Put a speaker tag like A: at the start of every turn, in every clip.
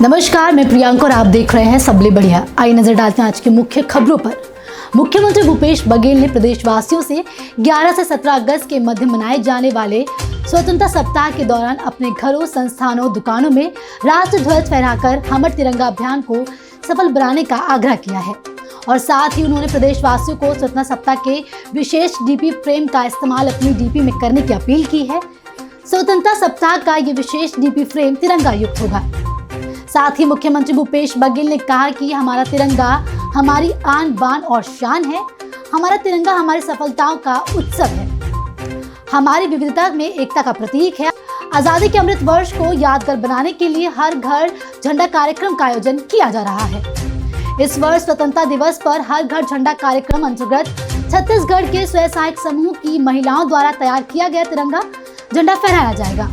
A: नमस्कार, मैं प्रियंका और आप देख रहे हैं सबले बढ़िया। आइए नजर डालते हैं आज की मुख्य खबरों पर। मुख्यमंत्री भूपेश बघेल ने प्रदेशवासियों से 11 से 17 अगस्त के मध्य मनाए जाने वाले स्वतंत्रता सप्ताह के दौरान अपने घरों, संस्थानों, दुकानों में राष्ट्र ध्वज फहराकर हमर तिरंगा अभियान को सफल बनाने का आग्रह किया है। और साथ ही उन्होंने प्रदेशवासियों को स्वतंत्रता सप्ताह के विशेष डीपी फ्रेम का इस्तेमाल अपनी डीपी में करने की अपील की है। स्वतंत्रता सप्ताह का ये विशेष डीपी फ्रेम तिरंगा युक्त होगा। साथ ही मुख्यमंत्री भूपेश बघेल ने कहा कि हमारा तिरंगा हमारी आन बान और शान है। हमारा तिरंगा हमारी सफलताओं का उत्सव है, हमारी विविधता में एकता का प्रतीक है। आजादी के अमृत वर्ष को यादगार बनाने के लिए हर घर झंडा कार्यक्रम का आयोजन किया जा रहा है। इस वर्ष स्वतंत्रता दिवस पर हर घर झंडा कार्यक्रम अंतर्गत छत्तीसगढ़ के स्वयं सहायक समूह की महिलाओं द्वारा तैयार किया गया तिरंगा झंडा फहराया जाएगा।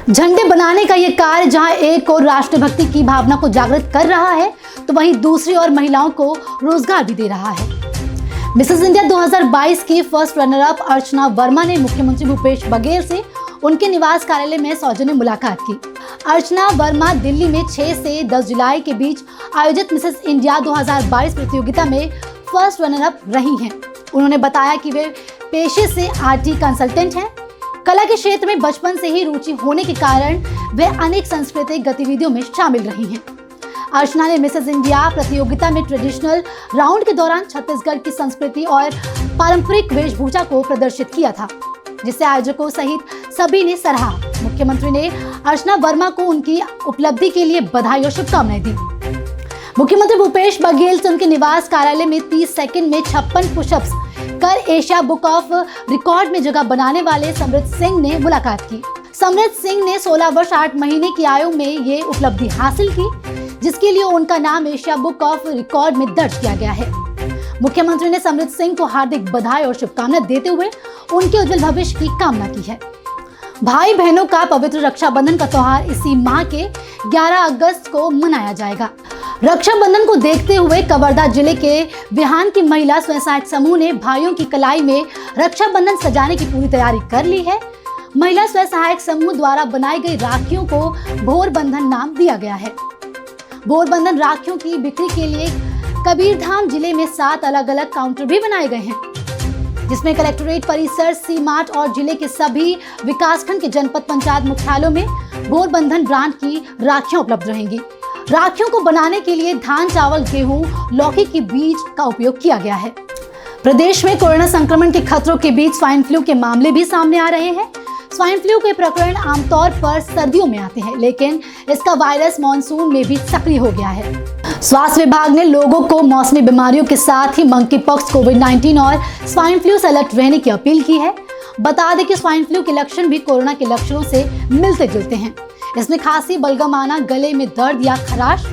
A: झंडे बनाने का ये कार्य जहां एक और राष्ट्रभक्ति की भावना को जागृत कर रहा है, तो वहीं दूसरी ओर महिलाओं को रोजगार भी दे रहा है। मिसेस इंडिया 2022 की फर्स्ट रनर अप अर्चना वर्मा ने मुख्यमंत्री भूपेश बघेल से उनके निवास कार्यालय में सौजन्य मुलाकात की। अर्चना वर्मा दिल्ली में 6 से 10 जुलाई के बीच आयोजित मिसेस इंडिया 2022 प्रतियोगिता में फर्स्ट रनर अप रही हैं। उन्होंने बताया कि वे पेशे से आरटी कंसल्टेंट हैं। कला के क्षेत्र में बचपन से ही रुचि होने के कारण वे अनेक सांस्कृतिक गतिविधियों में शामिल रही हैं। अर्चना ने मिसेस इंडिया प्रतियोगिता में ट्रेडिशनल राउंड के दौरान छत्तीसगढ़ की संस्कृति और पारंपरिक वेशभूषा को प्रदर्शित किया था, जिसे आयोजकों सहित सभी ने सराहा। मुख्यमंत्री ने अर्चना वर्मा को उनकी उपलब्धि के लिए बधाई और शुभकामनाएं दी। मुख्यमंत्री भूपेश बघेल से उनके निवास कार्यालय में 30 सेकंड में 56 पुशअप्स कर एशिया बुक ऑफ रिकॉर्ड में जगह बनाने वाले समृत सिंह ने मुलाकात की। समृत सिंह ने 16 वर्ष 8 महीने की आयु में ये उपलब्धि हासिल की, जिसके लिए उनका नाम एशिया बुक ऑफ रिकॉर्ड में दर्ज किया गया है। मुख्यमंत्री ने समृत सिंह को हार्दिक बधाई और शुभकामनाएं देते हुए उनके उज्जवल भविष्य की कामना की है। भाई बहनों का पवित्र रक्षाबंधन का त्योहार इसी माह के 11 अगस्त को मनाया जाएगा। रक्षाबंधन को देखते हुए कवर्धा जिले के बिहान की महिला स्वयं सहायक समूह ने भाइयों की कलाई में रक्षाबंधन सजाने की पूरी तैयारी कर ली है। महिला स्वयं सहायक समूह द्वारा बनाई गई राखियों को भोर बंधन नाम दिया गया है। भोर बंधन राखियों की बिक्री के लिए कबीरधाम जिले में 7 अलग अलग काउंटर भी बनाए गए हैं, जिसमें कलेक्टोरेट परिसर, सी मार्ट और जिले के सभी विकासखंड के जनपद पंचायत मुख्यालयों में भोर बंधन ब्रांड की राखियां उपलब्ध रहेंगी। राखियों को बनाने के लिए धान, चावल, गेहूं, लौकी के बीज का उपयोग किया गया है। प्रदेश में कोरोना संक्रमण के खतरों के बीच स्वाइन फ्लू के मामले भी सामने आ रहे हैं। स्वाइन फ्लू के प्रकरण आमतौर पर सर्दियों में आते हैं, लेकिन इसका वायरस मानसून में भी सक्रिय हो गया है। स्वास्थ्य विभाग ने लोगों को मौसमी बीमारियों के साथ ही मंकी पॉक्स, कोविड-19 और स्वाइन फ्लू से अलर्ट रहने की अपील की है। बता दें कि स्वाइन फ्लू के लक्षण भी कोरोना के लक्षणों से मिलते जुलते हैं। इसमें खांसी, बलगम आना, गले में दर्द या खराश,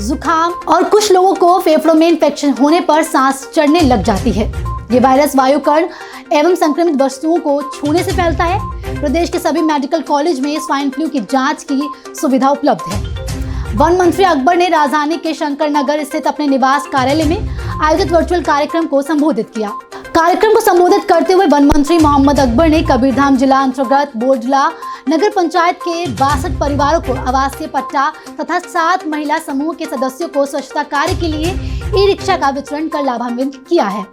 A: जुकाम और कुछ लोगों को फेफड़ों में इंफेक्शन होने पर सांस चढ़ने लग जाती है। ये वायरस वायुकण एवं संक्रमित वस्तुओं को छूने से फैलता है। प्रदेश के सभी मेडिकल कॉलेज में स्वाइन फ्लू की जांच की सुविधा उपलब्ध है। वन मंत्री अकबर ने राजधानी के शंकर नगर स्थित अपने निवास कार्यालय में आयोजित वर्चुअल कार्यक्रम को संबोधित किया। कार्यक्रम को संबोधित करते हुए वन मंत्री मोहम्मद अकबर ने कबीरधाम जिला अंतर्गत बोडला नगर पंचायत के 62 परिवारों को आवासीय पट्टा तथा 7 महिला समूह के सदस्यों को स्वच्छता कार्य के लिए ई रिक्शा का वितरण कर लाभान्वित किया है।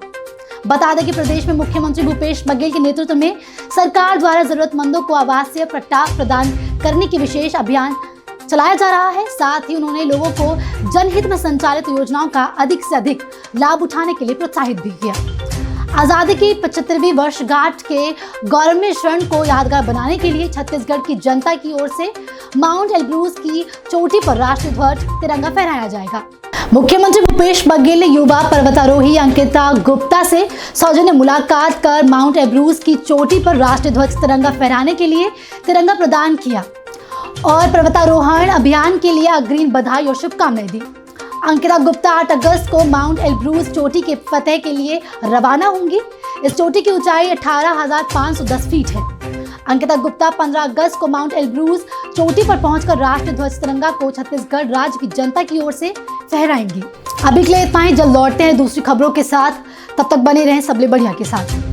A: बता दें कि प्रदेश में मुख्यमंत्री भूपेश बघेल के नेतृत्व में सरकार द्वारा जरूरतमंदों को आवासीय पट्टा प्रदान करने की विशेष अभियान चलाया जा रहा है। साथ ही उन्होंने लोगों को जनहित में संचालित योजनाओं का अधिक से अधिक लाभ उठाने के लिए प्रोत्साहित भी किया। आजादी की 75वीं वर्षगांठ के गौरवमय क्षण को यादगार बनाने के लिए छत्तीसगढ़ की जनता की ओर से माउंट एल्ब्रूज की चोटी पर राष्ट्रीय ध्वज तिरंगा फहराया जाएगा। मुख्यमंत्री भूपेश बघेल ने युवा पर्वतारोही अंकिता गुप्ता से सौजन्य मुलाकात कर माउंट एल्ब्रूज की चोटी पर राष्ट्रीय ध्वज तिरंगा फहराने के लिए तिरंगा प्रदान किया और पर्वतारोहण अभियान के लिए अग्रिम बधाई और शुभकामनाएं दी। अंकिता गुप्ता 8 अगस्त को माउंट एल्ब्रूज चोटी के फतह के लिए रवाना होंगी। इस चोटी की ऊंचाई 18,510 फीट है। अंकिता गुप्ता 15 अगस्त को माउंट एल्ब्रूज चोटी पर पहुंचकर राष्ट्रीय ध्वज तिरंगा को छत्तीसगढ़ राज्य की जनता की ओर से फहराएंगी। अभी के लिए इतना ही, जल्द लौटते हैं दूसरी खबरों के साथ। तब तक बने रहें सबले बढ़िया के साथ।